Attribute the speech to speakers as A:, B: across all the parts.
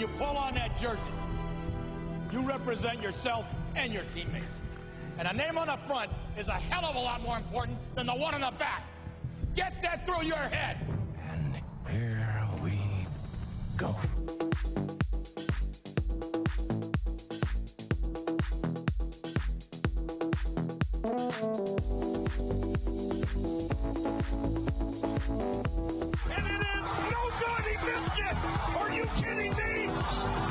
A: you pull on that jersey, you represent yourself and your teammates. And a name on the front is a hell of a lot more important than the one on the back. Get that through your head.
B: And here we go.
C: And it is no good. He missed it. Are you kidding me?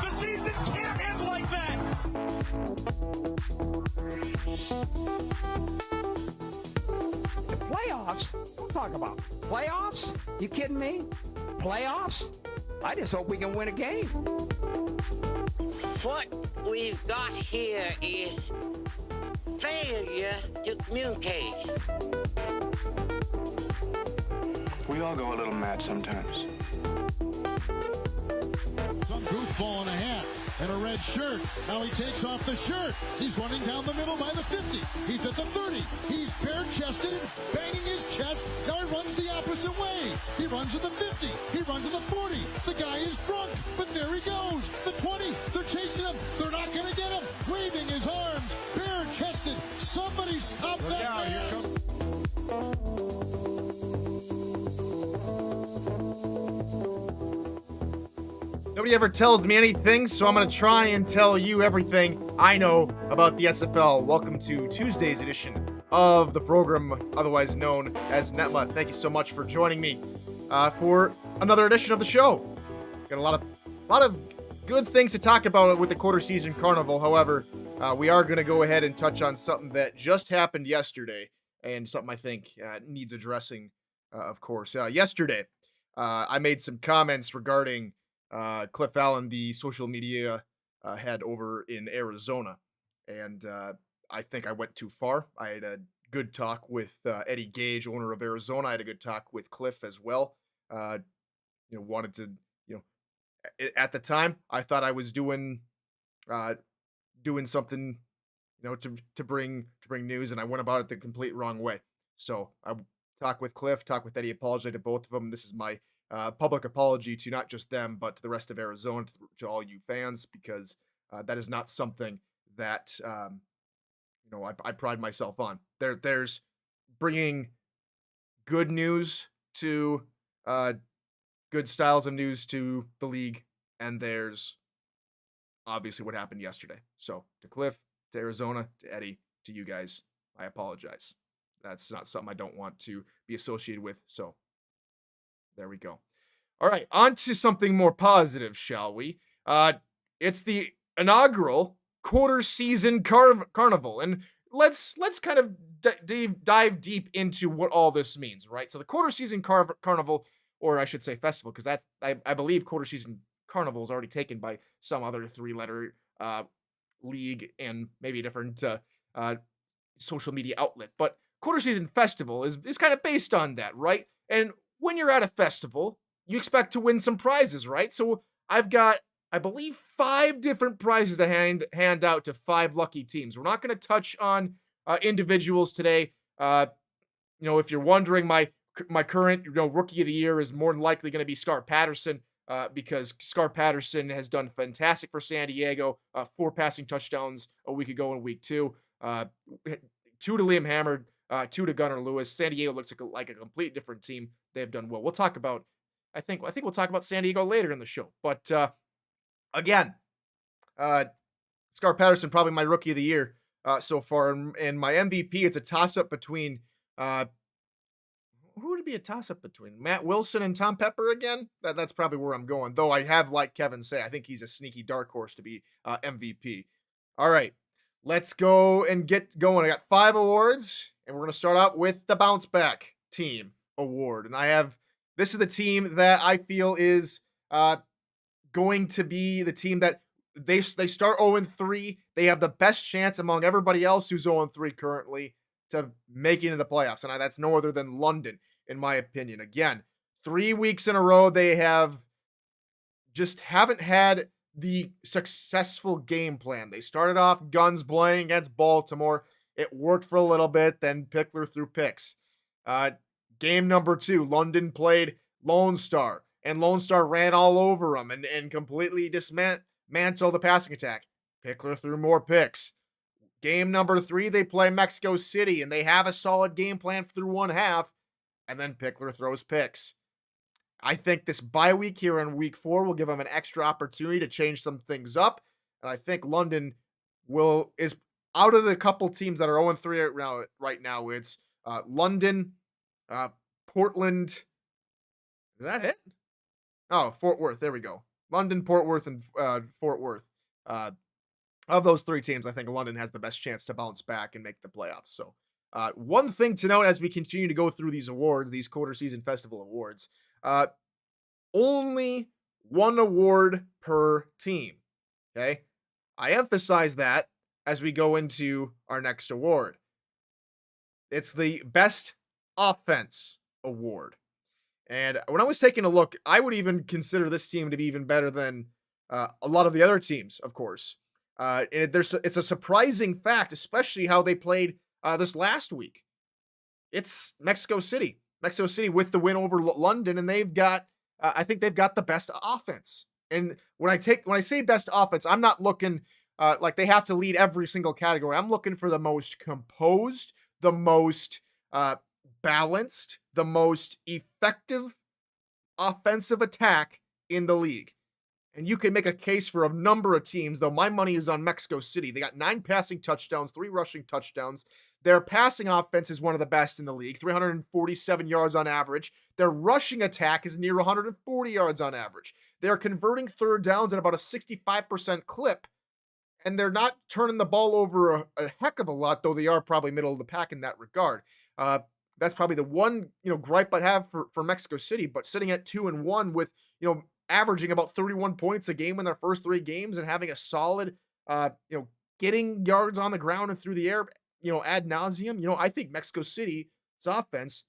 C: The season can't end like that.
D: The playoffs? Don't talk about playoffs. You kidding me? Playoffs? I just hope we can win a game.
E: What we've got here is failure to communicate.
F: We all go a little mad sometimes.
G: Some goofball in a hat and a red shirt. Now he takes off the shirt. He's running down the middle by the 50. He's at the 30. He's bare-chested and banging his chest. Now he runs the opposite way. He runs to the 50. He runs to the 40. The guy is drunk, but there he goes. The 20. They're chasing him. They're not going to get him. Waving his arms, bare-chested. Somebody stop that man.
H: Nobody ever tells me anything, so I'm going to try and tell you everything I know about the SFL. Welcome to Tuesday's edition of the program, otherwise known as NETMA. Thank you so much for joining me for another edition of the show. Got a lot of good things to talk about with the quarter season carnival. However, we are going to go ahead and touch on something that just happened yesterday, and something I think needs addressing, of course. Yesterday, I made some comments regarding Cliff Allen, the social media head over in Arizona. And I think I went too far. I had a good talk with Eddie Gage, owner of Arizona. I had a good talk with Cliff as well. Wanted to, at the time, I thought I was doing something, to bring news, and I went about it the complete wrong way. So I talked with Cliff, talked with Eddie, apologized to both of them. This is my public apology to not just them, but to the rest of Arizona, to all you fans, because that is not something that, I pride myself on. There's bringing good news to, good styles of news to the league, and there's obviously what happened yesterday. So to Cliff, to Arizona, to Eddie, to you guys, I apologize. That's not something I don't want to be associated with. So there we go. All right, on to something more positive, shall we? It's the inaugural quarter season carnival, and let's kind of dive deep into what all this means, right? So the quarter season carnival, or I should say festival, because that I believe quarter season carnival is already taken by some other three-letter league and maybe a different social media outlet, but quarter season festival is kind of based on that, right? And when you're at a festival, you expect to win some prizes, right? So I've got, I believe, 5 different prizes to hand out to 5 lucky teams. We're not going to touch on individuals today. If you're wondering, my current rookie of the year is more than likely going to be Scar Patterson, because Scar Patterson has done fantastic for San Diego. 4 passing touchdowns a week ago in week 2. 2 to Liam Hammer, 2 to Gunnar Lewis. San Diego looks like a complete different team. They've done well. We'll talk about, I think we'll talk about San Diego later in the show. But again, Scar Patterson, probably my rookie of the year so far. And my MVP, it's a toss-up between, who would it be a toss-up between? Matt Wilson and Tom Pepper again? That's probably where I'm going. Though I have, like Kevin say, I think he's a sneaky dark horse to be MVP. All right, let's go and get going. I got 5 awards, and we're going to start out with the Bounce Back Team Award. And this is the team that I feel is going to be the team that they start 0-3. They have the best chance among everybody else who's 0-3 currently to make it into the playoffs. And that's no other than London, in my opinion. Again, 3 weeks in a row, they haven't had the successful game plan. They started off guns blazing against Baltimore. It worked for a little bit, then Pickler threw picks. Game number 2, London played Lone Star, and Lone Star ran all over them and completely dismantled the passing attack. Pickler threw more picks. Game number 3, they play Mexico City, and they have a solid game plan through one half, and then Pickler throws picks. I think this bye week here in week 4 will give them an extra opportunity to change some things up, and I think London is out of the couple teams that are 0-3 right now. It's London, Portland. Is that it? Oh, Fort Worth. There we go. London, Fort Worth, and Fort Worth. Of those 3 teams, I think London has the best chance to bounce back and make the playoffs. So, one thing to note as we continue to go through these awards, these quarter season festival awards, only 1 award per team. Okay. I emphasize that as we go into our next award. It's the Best Offense Award. And when I was taking a look, I would even consider this team to be even better than a lot of the other teams, of course. And it's a surprising fact, especially how they played this last week. It's Mexico City. Mexico City with the win over London, and they've got, I think they've got the best offense. And when I say best offense, I'm not looking like they have to lead every single category. I'm looking for the most composed, the most balanced, the most effective offensive attack in the league. And you can make a case for a number of teams, though my money is on Mexico City. They got 9 passing touchdowns, 3 rushing touchdowns. Their passing offense is one of the best in the league, 347 yards on average. Their rushing attack is near 140 yards on average. They're converting third downs at about a 65% clip. And they're not turning the ball over a heck of a lot, though they are probably middle of the pack in that regard. That's probably the one, gripe I have for Mexico City, but sitting at 2-1 with, averaging about 31 points a game in their first 3 games and having a solid, getting yards on the ground and through the air, ad nauseum. I think Mexico City's offense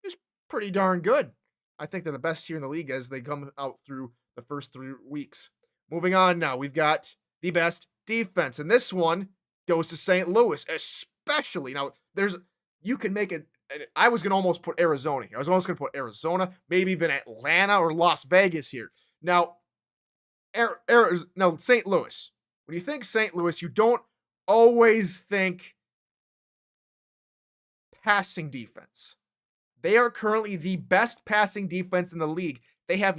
H: is pretty darn good. I think they're the best here in the league as they come out through the first 3 weeks. Moving on now, we've got the best defense, and this one goes to St. Louis, especially. Now, you can make it. I was going to almost put Arizona here. I was almost going to put Arizona, maybe even Atlanta or Las Vegas here. Now, St. Louis. When you think St. Louis, you don't always think passing defense. They are currently the best passing defense in the league. They have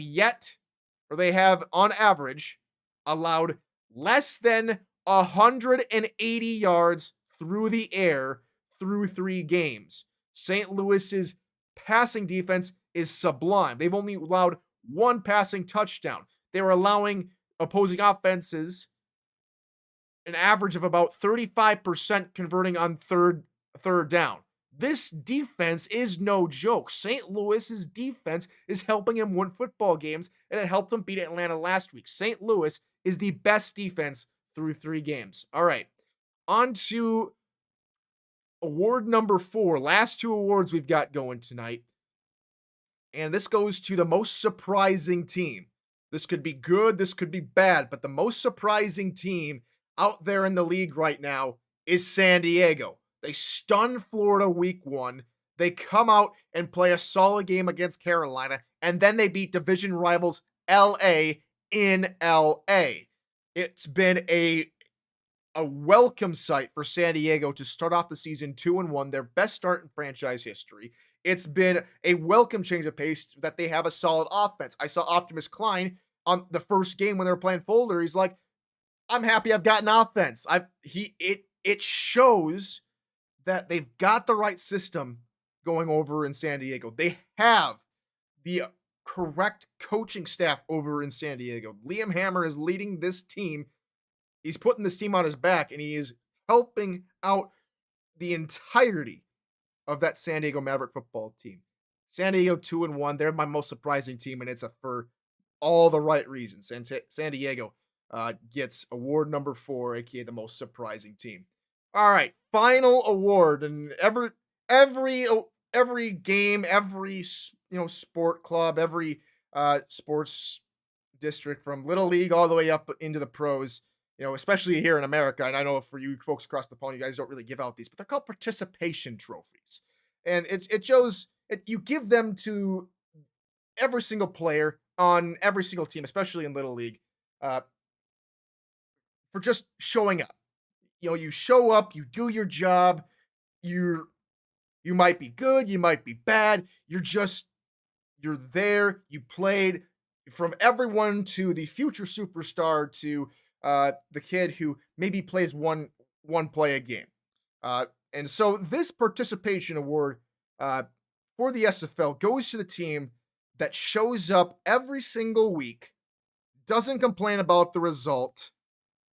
H: on average allowed less than 180 yards through the air through 3 games. St. Louis's passing defense is sublime. They've only allowed 1 passing touchdown. They were allowing opposing offenses an average of about 35% converting on third down. This defense is no joke. St. Louis's defense is helping him win football games, and it helped him beat Atlanta last week. St. Louis is the best defense through 3 games. All right, on to award number 4. Last 2 awards we've got going tonight. And this goes to the most surprising team. This could be good, this could be bad, but the most surprising team out there in the league right now is San Diego. They stun Florida week 1. They come out and play a solid game against Carolina, and then they beat division rivals LA in LA. It's been a welcome sight for San Diego to start off the season 2-1, their best start in franchise history. It's been a welcome change of pace that they have a solid offense. I saw Optimus Klein on the first game when they were playing Folder. He's like, I'm happy I've got an offense. It shows that they've got the right system going over in San Diego. They have the correct coaching staff over in San Diego. Liam Hammer is leading this team. He's putting this team on his back, and he is helping out the entirety of that San Diego Maverick football team. San Diego 2-1. They're my most surprising team, and it's for all the right reasons. And San Diego gets award number 4, aka the most surprising team. All right, final award, and every game, every sport club, every sports district from Little League all the way up into the pros. Especially here in America, and I know for you folks across the pond, you guys don't really give out these, but they're called participation trophies. And it shows, you give them to every single player on every single team, especially in Little League, for just showing up. You know, you show up, you do your job, you might be good, you might be bad, you're there, you played, from everyone to the future superstar to the kid who maybe plays one play a game. And so this participation award for the SFL goes to the team that shows up every single week, doesn't complain about the result,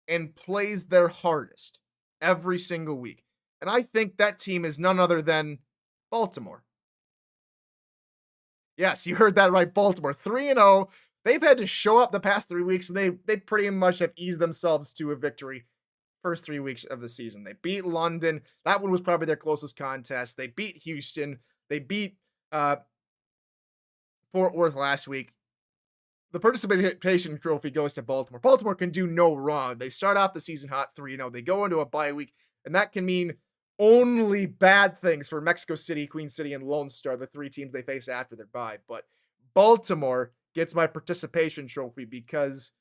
H: and plays their hardest every single week. And I think that team is none other than Baltimore. Yes, you heard that right, Baltimore. 3-0. They've had to show up the past 3 weeks, and they pretty much have eased themselves to a victory first 3 weeks of the season. They beat London. That one was probably their closest contest. They beat Houston. They beat Fort Worth last week. The participation trophy goes to Baltimore. Baltimore can do no wrong. They start off the season hot 3-0. They go into a bye week, and that can mean only bad things for Mexico City, Queen City, and Lone Star, the 3 teams they face after their bye. But Baltimore gets my participation trophy because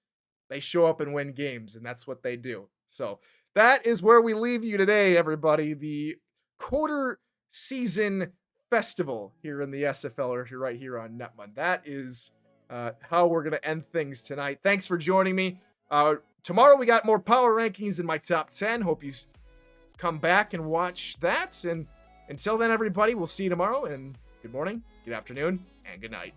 H: they show up and win games, and that's what they do. So that is where we leave you today, everybody. The quarter season festival here in the SFL, or right here on NETMA. That is how we're going to end things tonight. Thanks for joining me. Tomorrow we got more power rankings in my top 10. Hope you come back and watch that. And until then, everybody, we'll see you tomorrow. And good morning, good afternoon, and good night.